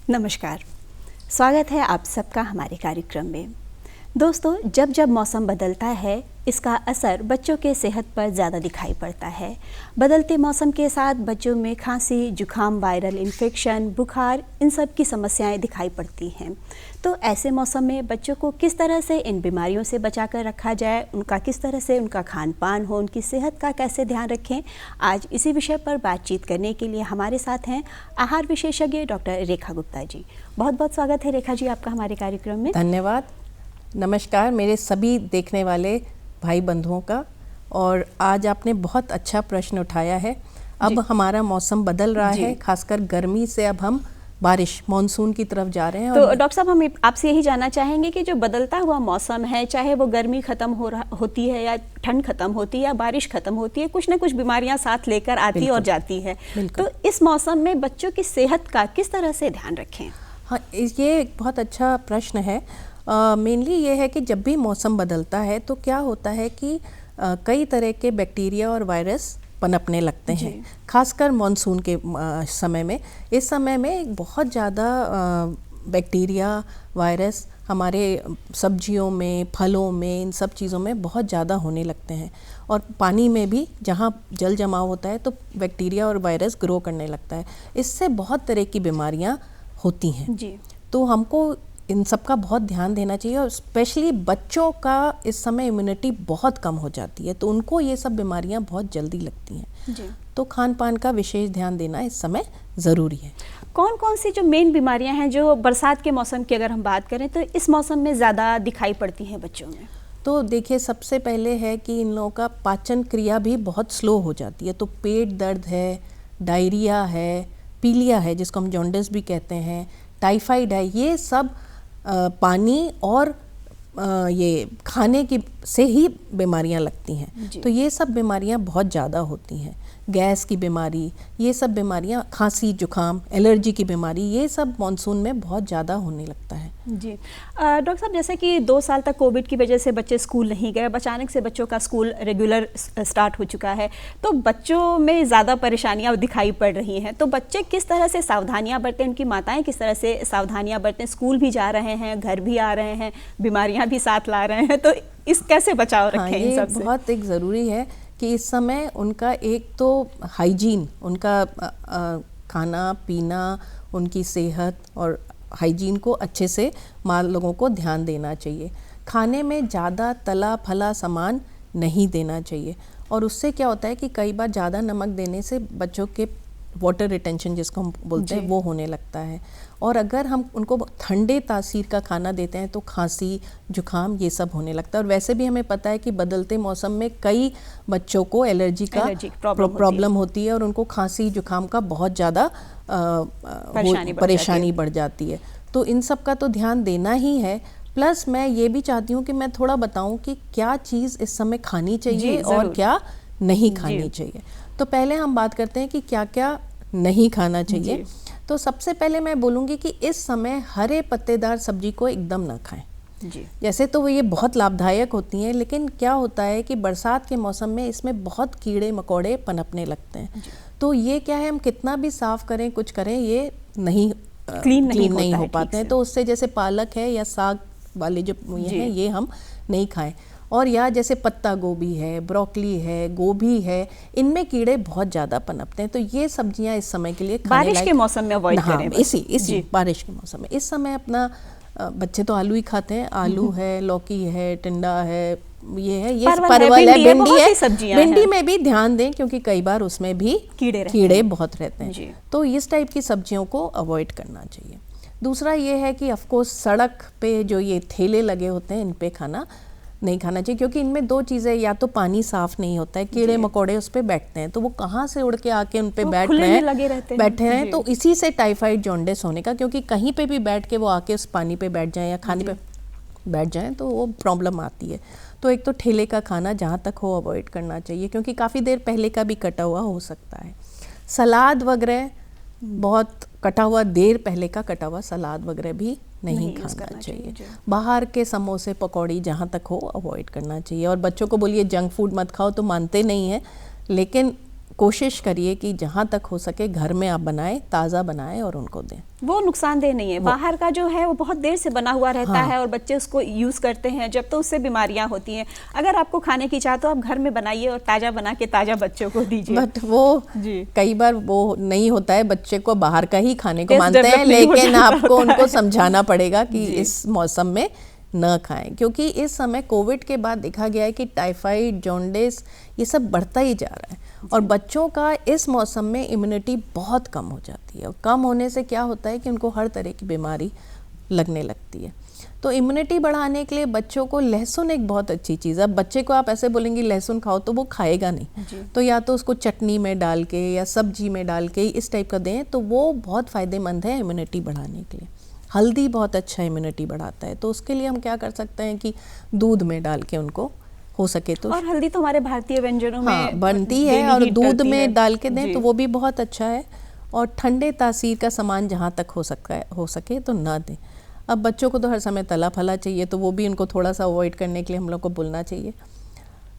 नमस्कार, स्वागत है आप सबका हमारे कार्यक्रम में। दोस्तों, जब जब मौसम बदलता है इसका असर बच्चों के सेहत पर ज़्यादा दिखाई पड़ता है। बदलते मौसम के साथ बच्चों में खांसी, जुखाम, वायरल इन्फेक्शन, बुखार, इन सब की समस्याएं दिखाई पड़ती हैं। तो ऐसे मौसम में बच्चों को किस तरह से इन बीमारियों से बचा कर रखा जाए, उनका किस तरह से उनका खान पान हो, उनकी सेहत का कैसे ध्यान रखें, आज इसी विषय पर बातचीत करने के लिए हमारे साथ हैं आहार विशेषज्ञ डॉक्टर रेखा गुप्ता जी। बहुत बहुत स्वागत है रेखा जी आपका हमारे कार्यक्रम में। धन्यवाद। नमस्कार मेरे सभी देखने वाले भाई बंधुओं का। और आज आपने बहुत अच्छा प्रश्न उठाया है। अब हमारा मौसम बदल रहा है, खासकर गर्मी से अब हम बारिश मानसून की तरफ जा रहे हैं। तो डॉक्टर साहब, हम आपसे यही जानना चाहेंगे कि जो बदलता हुआ मौसम है, चाहे वो गर्मी खत्म होती है या ठंड खत्म होती है या बारिश खत्म होती है, कुछ ना कुछ बीमारियां साथ लेकर आती और जाती है। तो इस मौसम में बच्चों की सेहत का किस तरह से ध्यान रखें? हाँ, ये एक बहुत अच्छा प्रश्न है। मेनली ये है कि जब भी मौसम बदलता है तो क्या होता है कि कई तरह के बैक्टीरिया और वायरस पनपने लगते हैं, खासकर मानसून के समय में। इस समय में बहुत ज़्यादा बैक्टीरिया, वायरस हमारे सब्जियों में, फलों में, इन सब चीज़ों में बहुत ज़्यादा होने लगते हैं। और पानी में भी जहाँ जल जमाव होता है तो बैक्टीरिया और वायरस ग्रो करने लगता है। इससे बहुत तरह की बीमारियाँ होती हैं जी। तो हमको इन सब का बहुत ध्यान देना चाहिए। और स्पेशली बच्चों का इस समय इम्यूनिटी बहुत कम हो जाती है, तो उनको ये सब बीमारियां बहुत जल्दी लगती हैं जी। तो खान पान का विशेष ध्यान देना इस समय ज़रूरी है। कौन कौन सी जो मेन बीमारियां हैं जो बरसात के मौसम की अगर हम बात करें तो इस मौसम में ज़्यादा दिखाई पड़ती हैं बच्चों में? तो देखिए, सबसे पहले है कि इन लोगों का पाचन क्रिया भी बहुत स्लो हो जाती है। तो पेट दर्द है, डायरिया है, पीलिया है जिसको हम जॉन्डिस भी कहते हैं, टाइफाइड है, ये सब पानी और ये खाने की से ही बीमारियां लगती हैं। तो ये सब बीमारियां बहुत ज़्यादा होती हैं। गैस की बीमारी, ये सब बीमारियां, खांसी, जुखाम, एलर्जी की बीमारी, ये सब मानसून में बहुत ज़्यादा होने लगता है जी। डॉक्टर साहब, जैसे कि 2 साल तक कोविड की वजह से बच्चे स्कूल नहीं गए, अचानक से बच्चों का स्कूल रेगुलर स्टार्ट हो चुका है, तो बच्चों में ज़्यादा परेशानियां दिखाई पड़ रही हैं। तो बच्चे किस तरह से सावधानियां बरतें, उनकी माताएं किस तरह से सावधानियां बरतें? स्कूल भी जा रहे हैं, घर भी आ रहे हैं, बीमारियाँ भी साथ ला रहे हैं, तो इस कैसे बचाव रखें? हाँ, ये बहुत एक ज़रूरी है कि इस समय उनका एक तो हाइजीन, उनका खाना पीना, उनकी सेहत और हाइजीन को अच्छे से माँ लोगों को ध्यान देना चाहिए। खाने में ज़्यादा तला फला सामान नहीं देना चाहिए। और उससे क्या होता है कि कई बार ज़्यादा नमक देने से बच्चों के वाटर रिटेंशन जिसको हम बोलते हैं वो होने लगता है। और अगर हम उनको ठंडे तासीर का खाना देते हैं तो खांसी, जुखाम, ये सब होने लगता है। और वैसे भी हमें पता है कि बदलते मौसम में कई बच्चों को एलर्जी का प्रॉब्लम होती है और उनको खांसी, जुखाम का बहुत ज़्यादा परेशानी बढ़ जाती है। तो इन सब का तो ध्यान देना ही है। प्लस मैं ये भी चाहती हूँ कि मैं थोड़ा बताऊँ कि क्या चीज़ इस समय खानी चाहिए और क्या नहीं खानी चाहिए। तो पहले हम बात करते हैं कि क्या क्या नहीं खाना चाहिए। तो सबसे पहले मैं बोलूँगी कि इस समय हरे पत्तेदार सब्जी को एकदम ना खाएं जी। जैसे तो वो ये बहुत लाभदायक होती हैं, लेकिन क्या होता है कि बरसात के मौसम में इसमें बहुत कीड़े मकोड़े पनपने लगते हैं। तो ये क्या है, हम कितना भी साफ़ करें, कुछ करें, ये नहीं क्लीन नहीं हो पाते हैं। तो उससे जैसे पालक है या साग वाले जो ये हैं, ये हम नहीं खाएं। और या जैसे पत्ता गोभी है, ब्रोकली है, गोभी है, इनमें कीड़े बहुत ज़्यादा पनपते हैं। तो ये सब्जियां इस समय के लिए बारिश के मौसम में अवॉइड करें। इसी बारिश के मौसम में इस समय अपना बच्चे तो आलू ही खाते हैं। आलू है, लौकी है, टिंडा है, ये है, ये परवल है, भिंडी है। भिंडी में भी ध्यान दें क्योंकि कई बार उसमें भी कीड़े बहुत रहते हैं। तो इस टाइप की सब्जियों को अवॉइड करना चाहिए। दूसरा ये है कि ऑफकोर्स सड़क पे जो ये ठेले लगे होते हैं, इन पे खाना नहीं खाना चाहिए क्योंकि इनमें दो चीज़ें, या तो पानी साफ नहीं होता है, कीड़े मकोड़े उस पर बैठते हैं, तो वो कहाँ से उड़ के आके उन पे बैठे हैं। तो इसी से टाइफाइड, जॉन्डिस होने का, क्योंकि कहीं पे भी बैठ के वो आके उस पानी पे बैठ जाएं या खाने पे बैठ जाएं तो वो प्रॉब्लम आती है। तो एक तो ठेले का खाना जहाँ तक हो अवॉइड करना चाहिए क्योंकि काफ़ी देर पहले का भी कटा हुआ हो सकता है। सलाद वगैरह, बहुत कटा हुआ, देर पहले का कटा हुआ सलाद वगैरह भी नहीं खाना चाहिए। बाहर के समोसे, पकौड़ी जहाँ तक हो अवॉइड करना चाहिए। और बच्चों को बोलिए जंक फूड मत खाओ तो मानते नहीं हैं, लेकिन कोशिश करिए कि जहाँ तक हो सके घर में आप बनाएं, ताज़ा बनाएं और उनको दें। वो नुकसानदेह नहीं है। बाहर का जो है वो बहुत देर से बना हुआ रहता है और बच्चे उसको यूज़ करते हैं, जब तो उससे बीमारियां होती हैं। अगर आपको खाने की चाह तो आप घर में बनाइए और ताज़ा बना के ताज़ा बच्चों को दीजिए। बट वो कई बार वो नहीं होता है, बच्चे को बाहर का ही खाने को मानते हैं, लेकिन आपको उनको समझाना पड़ेगा कि इस मौसम में न खाएं, क्योंकि इस समय कोविड के बाद देखा गया है कि टाइफाइड, जॉन्डिस ये सब बढ़ता ही जा रहा है और बच्चों का इस मौसम में इम्यूनिटी बहुत कम हो जाती है और कम होने से क्या होता है कि उनको हर तरह की बीमारी लगने लगती है। तो इम्यूनिटी बढ़ाने के लिए बच्चों को लहसुन एक बहुत अच्छी चीज़ है। अब बच्चे को आप ऐसे बोलेंगे लहसुन खाओ तो वो खाएगा नहीं, तो या तो उसको चटनी में डाल के या सब्जी में डाल के इस टाइप का दें तो वो बहुत फ़ायदेमंद है इम्यूनिटी बढ़ाने के लिए। हल्दी बहुत अच्छा इम्यूनिटी बढ़ाता है, तो उसके लिए हम क्या कर सकते हैं कि दूध में डाल के उनको हो सके तो, और हल्दी तो हमारे भारतीय व्यंजनों में बनती है और दूध में डाल के दें तो वो भी बहुत अच्छा है। और ठंडे तासीर का सामान जहाँ तक हो सके तो ना दें। अब बच्चों को तो हर समय तला फला चाहिए, तो वो भी उनको थोड़ा सा अवॉइड करने के लिए हम लोग को बोलना चाहिए,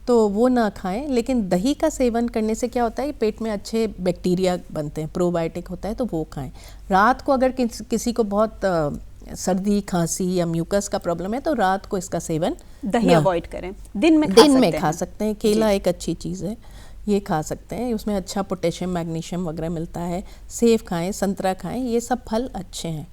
तो वो ना खाएं। लेकिन दही का सेवन करने से क्या होता है, पेट में अच्छे बैक्टीरिया बनते हैं, प्रोबायोटिक होता है, तो वो खाएं। रात को अगर किसी को बहुत सर्दी, खांसी या म्यूकस का प्रॉब्लम है तो रात को इसका सेवन दही अवॉइड करें, दिन में खा सकते हैं। केला एक अच्छी चीज़ है, ये खा सकते हैं, उसमें अच्छा पोटेशियम, मैग्नीशियम वगैरह मिलता है। सेब खाएं, संतरा खाएं, ये सब फल अच्छे हैं।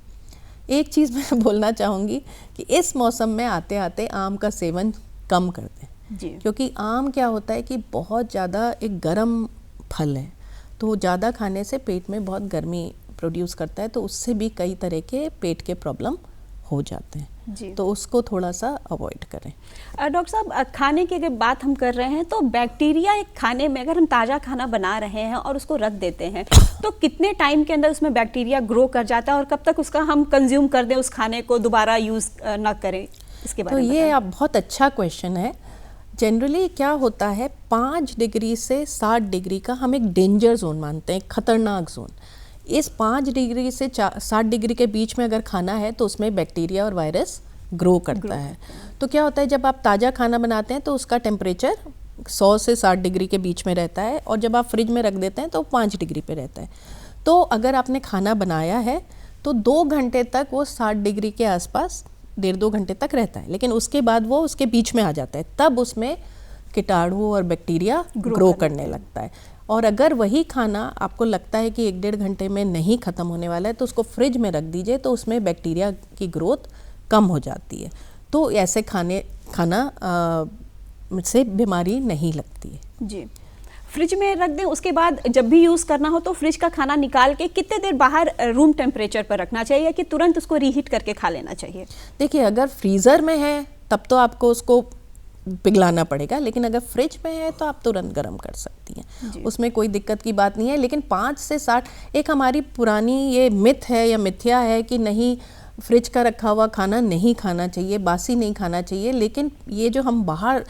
एक चीज़ मैं बोलना चाहूँगी कि इस मौसम में आते आते आम का सेवन कम कर दें, क्योंकि आम क्या होता है कि बहुत ज़्यादा एक गर्म फल है, तो ज़्यादा खाने से पेट में बहुत गर्मी प्रोड्यूस करता है, तो उससे भी कई तरह के पेट के प्रॉब्लम हो जाते हैं, तो उसको थोड़ा सा अवॉइड करें। डॉक्टर साहब, खाने की अगर बात हम कर रहे हैं तो बैक्टीरिया एक खाने में, अगर हम ताज़ा खाना बना रहे हैं और उसको रख देते हैं तो कितने टाइम के अंदर उसमें बैक्टीरिया ग्रो कर जाता है और कब तक उसका हम कंज्यूम कर दें, उस खाने को दोबारा यूज़ ना करें, इसके बारे में? तो ये आप बहुत अच्छा क्वेश्चन है। जनरली क्या होता है, 5 डिग्री से 60 डिग्री का हम एक डेंजर जोन मानते हैं, खतरनाक जोन। इस 5 डिग्री से 60 डिग्री के बीच में अगर खाना है तो उसमें बैक्टीरिया और वायरस ग्रो करता है। तो क्या होता है, जब आप ताज़ा खाना बनाते हैं तो उसका टेम्परेचर 100 से 60 डिग्री के बीच में रहता है, और जब आप फ्रिज में रख देते हैं तो 5 डिग्री पे रहता है। तो अगर आपने खाना बनाया है तो 2 घंटे तक वो 60 डिग्री के आसपास, 1.5-2 घंटे तक रहता है, लेकिन उसके बाद वो उसके बीच में आ जाता है, तब उसमें कीटाणु और बैक्टीरिया ग्रो करने लगता है। और अगर वही खाना आपको लगता है कि 1-1.5 घंटे में नहीं ख़त्म होने वाला है तो उसको फ्रिज में रख दीजिए, तो उसमें बैक्टीरिया की ग्रोथ कम हो जाती है, तो ऐसे खाना से बीमारी नहीं लगती है। जी, फ्रिज में रख दें, उसके बाद जब भी यूज़ करना हो तो फ्रिज का खाना निकाल के कितने देर बाहर रूम टेम्परेचर पर रखना चाहिए कि तुरंत उसको रीहीट करके खा लेना चाहिए? देखिए, अगर फ्रीज़र में है तब तो आपको उसको पिघलाना पड़ेगा, लेकिन अगर फ्रिज में है तो आप तुरंत गर्म कर सकती हैं, उसमें कोई दिक्कत की बात नहीं है। लेकिन 5 से 60, एक हमारी पुरानी ये मिथ है या मिथ्या है कि नहीं, फ्रिज का रखा हुआ खाना नहीं खाना चाहिए, बासी नहीं खाना चाहिए। लेकिन ये जो हम बाहर,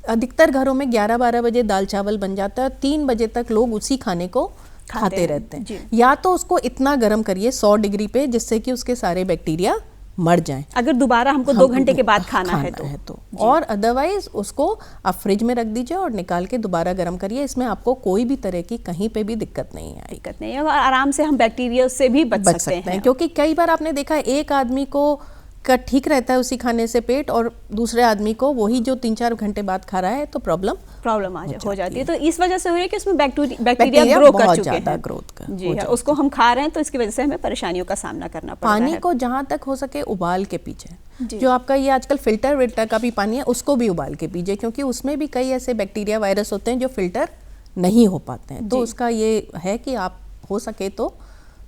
अधिकतर घरों में 11-12 बजे दाल चावल बन जाता है और 3 बजे तक लोग उसी खाने को खाते रहते हैं। या तो उसको इतना गर्म करिए 100 डिग्री पे जिससे कि उसके सारे बैक्टीरिया मर जाएं, अगर दोबारा हमको 2 घंटे के बाद खाना है तो। और अदरवाइज उसको आप फ्रिज में रख दीजिए और निकाल के दोबारा गर्म करिए, इसमें आपको कोई भी तरह की कहीं पे भी दिक्कत नहीं है। दिक्कत नहीं है, और आराम से हम बैक्टीरिया से भी बच सकते हैं। क्योंकि कई बार आपने देखा है, एक आदमी को का ठीक रहता है उसी खाने से पेट, और दूसरे आदमी को वही जो 3-4 घंटे बाद खा रहा है तो प्रॉब्लम हो जाती है। तो इस वजह से हो रही है कि उसमें बैक्टीरिया ग्रो कर चुके हैं, ग्रोथ जी है, उसको हम खा रहे हैं, तो इसकी वजह से हमें परेशानियों का सामना करना पड़ रहा है। पानी को जहाँ तक हो सके उबाल के पीजिए, जो आपका ये आजकल फिल्टर का भी पानी है उसको भी उबाल के पीजिए, क्योंकि उसमें भी कई ऐसे बैक्टीरिया, वायरस होते हैं जो फिल्टर नहीं हो पाते हैं। तो उसका ये है कि आप हो सके तो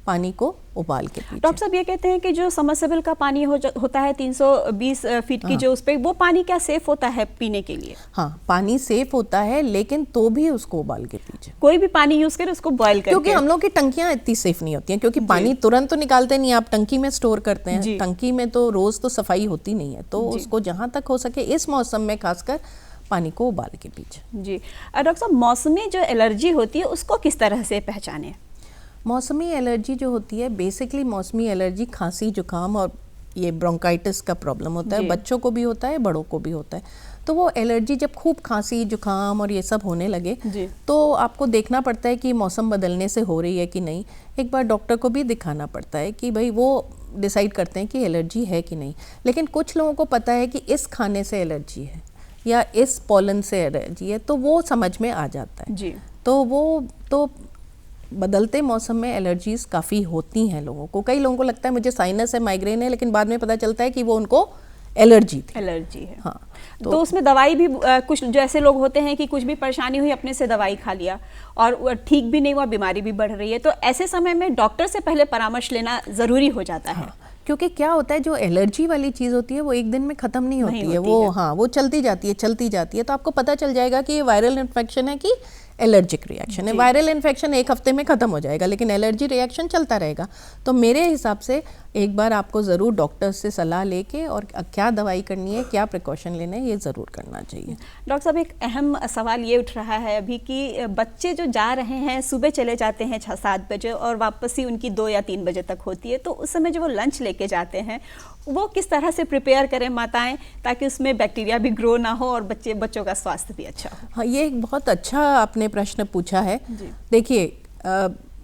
पानी को उबाल के पीजिए। डॉक्टर साहब, ये कहते हैं कि जो सबमर्सिबल का पानी होता है 320 फीट की, जो उस पे, वो पानी क्या सेफ होता है पीने के लिए? हाँ, पानी सेफ होता है, लेकिन तो भी उसको उबाल के पीजिए। कोई भी पानी यूज करें उसको बॉयल करके, क्योंकि हम लोग की टंकियां इतनी सेफ नहीं होती हैं, क्योंकि पानी तुरंत तो निकालते नहीं, आप टंकी में स्टोर करते हैं, टंकी में तो रोज तो सफाई होती नहीं है, तो उसको जहाँ तक हो सके इस मौसम में खासकर पानी को उबाल के पीजिए। जी डॉक्टर साहब, मौसमी जो एलर्जी होती है उसको किस तरह से पहचानें? मौसमी एलर्जी जो होती है, बेसिकली मौसमी एलर्जी खांसी, जुकाम और ये ब्रोंकाइटिस का प्रॉब्लम होता है, बच्चों को भी होता है, बड़ों को भी होता है। तो वो एलर्जी जब खूब खांसी जुकाम और ये सब होने लगे तो आपको देखना पड़ता है कि मौसम बदलने से हो रही है कि नहीं। एक बार डॉक्टर को भी दिखाना पड़ता है कि भाई वो डिसाइड करते हैं कि एलर्जी है कि नहीं। लेकिन कुछ लोगों को पता है कि इस खाने से एलर्जी है या इस पॉलन से एलर्जी है, तो वो समझ में आ जाता है जी। तो वो तो बदलते मौसम में एलर्जीज काफ़ी होती हैं लोगों को। कई लोगों को लगता है मुझे साइनस है, माइग्रेन है, लेकिन बाद में पता चलता है कि वो उनको एलर्जी है। हाँ, तो उसमें दवाई भी कुछ जैसे लोग होते हैं कि कुछ भी परेशानी हुई अपने से दवाई खा लिया और ठीक भी नहीं हुआ, बीमारी भी बढ़ रही है, तो ऐसे समय में डॉक्टर से पहले परामर्श लेना ज़रूरी हो जाता है। क्योंकि क्या होता है, जो एलर्जी वाली चीज़ होती है वो एक दिन में ख़त्म नहीं होती है, वो हाँ वो चलती जाती है। तो आपको पता चल जाएगा कि ये वायरल इन्फेक्शन है कि एलर्जिक रिएक्शन है। वायरल इन्फेक्शन एक हफ्ते में ख़त्म हो जाएगा, लेकिन एलर्जी रिएक्शन चलता रहेगा। तो मेरे हिसाब से एक बार आपको ज़रूर डॉक्टर से सलाह लेके और क्या दवाई करनी है, क्या प्रिकॉशन लेना है, ये ज़रूर करना चाहिए। डॉक्टर साहब, एक अहम सवाल ये उठ रहा है अभी कि बच्चे जो जा रहे हैं सुबह चले जाते हैं 6-7 बजे और वापसी उनकी 2 या 3 बजे तक होती है, तो उस समय जो वो लंच लेके जाते हैं वो किस तरह से प्रिपेयर करें माताएं ताकि उसमें बैक्टीरिया भी ग्रो ना हो और बच्चों का स्वास्थ्य भी अच्छा हो? हाँ, ये एक बहुत अच्छा आपने प्रश्न पूछा है। देखिए,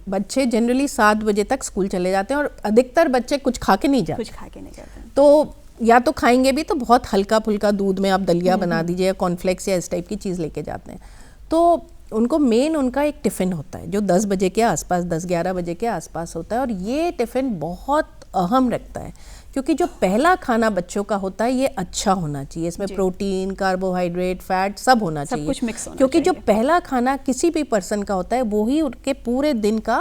बच्चे जनरली 7 बजे तक स्कूल चले जाते हैं और अधिकतर बच्चे कुछ खा के नहीं जाते। तो या तो खाएंगे भी तो बहुत हल्का फुल्का दूध में आप दलिया बना दीजिए, कॉर्नफ्लेक्स या इस टाइप की चीज़ लेके जाते हैं। तो उनको मेन उनका एक टिफ़िन होता है जो 10 बजे के आसपास, 10-11 बजे के आसपास होता है, और ये टिफ़िन बहुत अहम रखता है क्योंकि जो पहला खाना बच्चों का होता है ये अच्छा होना चाहिए। इसमें प्रोटीन, कार्बोहाइड्रेट, फैट सब होना चाहिए, कुछ मिक्स होना क्योंकि जो पहला खाना किसी भी पर्सन का होता है वो ही उनके पूरे दिन का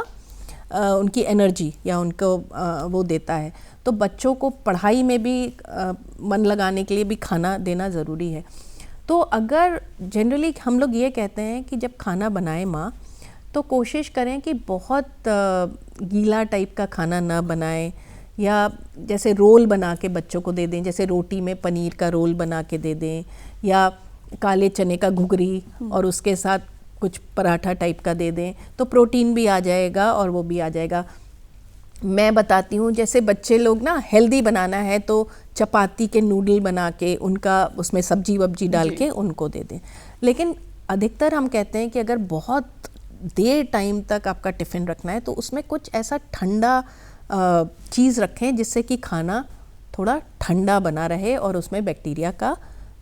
उनकी एनर्जी या उनको वो देता है। तो बच्चों को पढ़ाई में भी मन लगाने के लिए भी खाना देना ज़रूरी है। तो अगर जनरली हम लोग ये कहते हैं कि जब खाना बनाए माँ, तो कोशिश करें कि बहुत गीला टाइप का खाना ना बनाएं, या जैसे रोल बना के बच्चों को दे दें, जैसे रोटी में पनीर का रोल बना के दे दें, या काले चने का घुघरी और उसके साथ कुछ पराठा टाइप का दे दें, तो प्रोटीन भी आ जाएगा और वो भी आ जाएगा। मैं बताती हूँ, जैसे बच्चे लोग ना हेल्दी बनाना है तो चपाती के नूडल बना के उनका उसमें सब्जी वब्जी डाल के उनको दे दें। लेकिन अधिकतर हम कहते हैं कि अगर बहुत देर टाइम तक आपका टिफ़िन रखना है तो उसमें कुछ ऐसा ठंडा चीज़ रखें जिससे कि खाना थोड़ा ठंडा बना रहे और उसमें बैक्टीरिया का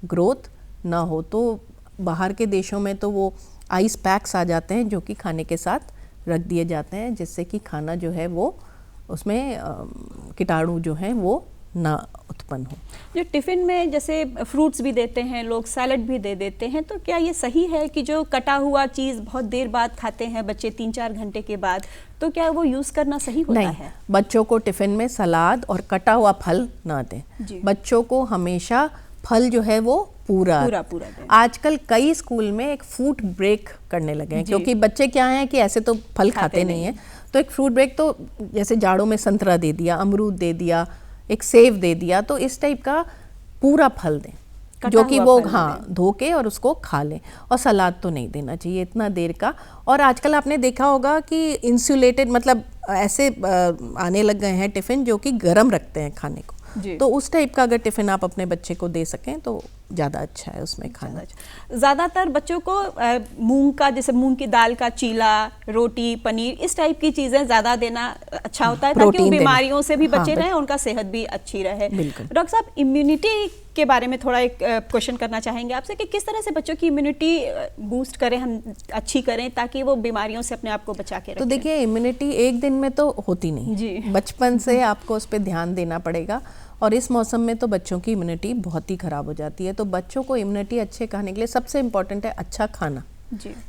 ग्रोथ ना हो। तो बाहर के देशों में तो वो आइस पैक्स आ जाते हैं जो कि खाने के साथ रख दिए जाते हैं, जिससे कि खाना जो है वो उसमें कीटाणु जो हैं वो ना उत्पन्न हो। जो टिफ़िन में जैसे फ्रूट्स भी देते हैं लोग, सैलड भी दे देते हैं, तो क्या ये सही है कि जो कटा हुआ चीज़ बहुत देर बाद खाते हैं बच्चे 3-4 घंटे के बाद, तो क्या वो यूज़ करना सही होता है? बच्चों को टिफ़िन में सलाद और कटा हुआ फल ना दें। बच्चों को हमेशा फल जो है वो पूरा दें। आजकल कई स्कूल में एक फ्रूट ब्रेक करने लगे हैं, क्योंकि बच्चे क्या हैं कि ऐसे तो फल खाते नहीं हैं, तो एक फ्रूट ब्रेक, तो जैसे जाड़ों में संतरा दे दिया, अमरूद दे दिया, एक सेब दे दिया, तो इस टाइप का पूरा फल दें जो कि वो धो के और उसको खा लें। और सलाद तो नहीं देना चाहिए इतना देर का। और आजकल आपने देखा होगा कि इंसुलेटेड, मतलब ऐसे आने लग गए हैं टिफ़िन जो कि गर्म रखते हैं खाने को, तो उस टाइप का अगर टिफ़िन आप अपने बच्चे को दे सकें तो ज़्यादा अच्छा है उसमें खाना। ज़्यादातर बच्चों को मूंग का, जैसे मूंग की दाल का चीला, रोटी, पनीर, इस टाइप की चीज़ें ज़्यादा देना अच्छा होता है ताकि वो बीमारियों से भी बचे रहें, उनका सेहत भी अच्छी रहे। डॉक्टर साहब, इम्यूनिटी के बारे में थोड़ा एक क्वेश्चन करना चाहेंगे आपसे कि किस तरह से बच्चों की इम्यूनिटी बूस्ट करें, हम अच्छी करें ताकि वो बीमारियों से अपने आप को बचा के रखें? तो देखिए, इम्यूनिटी एक दिन में तो होती नहीं, बचपन से आपको उस पर ध्यान देना पड़ेगा। और इस मौसम में तो बच्चों की इम्यूनिटी बहुत ही ख़राब हो जाती है। तो बच्चों को इम्यूनिटी अच्छे खाने के लिए सबसे इम्पॉर्टेंट है अच्छा खाना,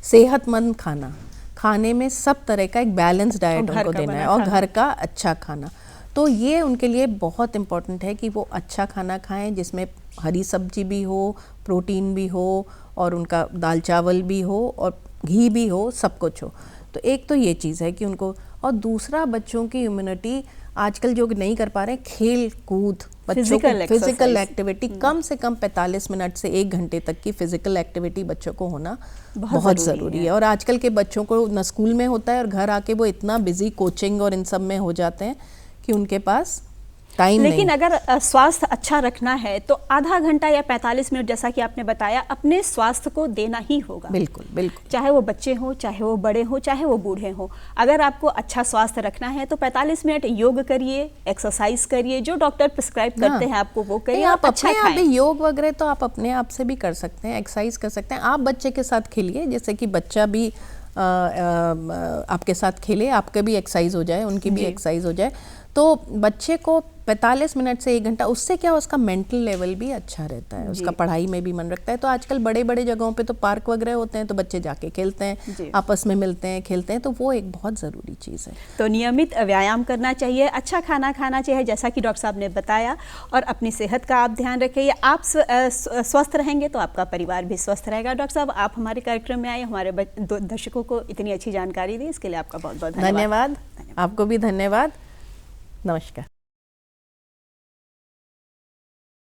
सेहतमंद खाना। खाने में सब तरह का एक बैलेंस डाइट उनको देना है, और घर का अच्छा खाना। तो ये उनके लिए बहुत इम्पॉर्टेंट है कि वो अच्छा खाना खाएं जिसमें हरी सब्जी भी हो, प्रोटीन भी हो, और उनका दाल चावल भी हो, और घी भी हो, सब कुछ हो। तो एक तो ये चीज़ है कि उनको, और दूसरा बच्चों की इम्यूनिटी आजकल जो नहीं कर पा रहे हैं, खेल कूद, बच्चों को फिजिकल एक्टिविटी कम से कम 45 मिनट से 1 घंटे तक की फिजिकल एक्टिविटी बच्चों को होना बहुत ज़रूरी है। और आजकल के बच्चों को न स्कूल में होता है और घर आके वो इतना बिजी कोचिंग और इन सब में हो जाते हैं कि उनके पास टाइम नहीं। लेकिन अगर स्वास्थ्य अच्छा रखना है तो आधा घंटा या 45 मिनट जैसा कि आपने बताया अपने स्वास्थ्य को देना ही होगा। बिल्कुल बिल्कुल, चाहे वो बच्चे हो, चाहे वो बड़े हो, चाहे वो बूढ़े हो, अगर आपको अच्छा स्वास्थ्य रखना है तो 45 मिनट योग करिए, एक्सरसाइज करिए, जो डॉक्टर प्रिस्क्राइब करते हैं आपको वो करिए। आप अच्छा अपने आप भी योग वगैरह तो आप अपने आप से भी कर सकते हैं, एक्सरसाइज कर सकते हैं। आप बच्चे के साथ खेलिए, जैसे कि बच्चा भी आपके साथ खेले, आपका भी एक्सरसाइज हो जाए, उनकी भी एक्सरसाइज हो जाए। तो बच्चे को 45 मिनट से 1 घंटा, उससे क्या उसका मेंटल लेवल भी अच्छा रहता है, उसका पढ़ाई में भी मन रखता है। तो आजकल बड़े बड़े जगहों पे तो पार्क वगैरह होते हैं, तो बच्चे जाके खेलते हैं, आपस में मिलते हैं, खेलते हैं, तो वो एक बहुत ज़रूरी चीज़ है। तो नियमित व्यायाम करना चाहिए, अच्छा खाना खाना चाहिए जैसा कि डॉक्टर साहब ने बताया, और अपनी सेहत का आप ध्यान रखिए। आप स्वस्थ रहेंगे तो आपका परिवार भी स्वस्थ रहेगा। डॉक्टर साहब, आप हमारे कार्यक्रम में आए, हमारे दर्शकों को इतनी अच्छी जानकारी दी, इसके लिए आपका बहुत बहुत धन्यवाद। आपको भी धन्यवाद। नमस्कार।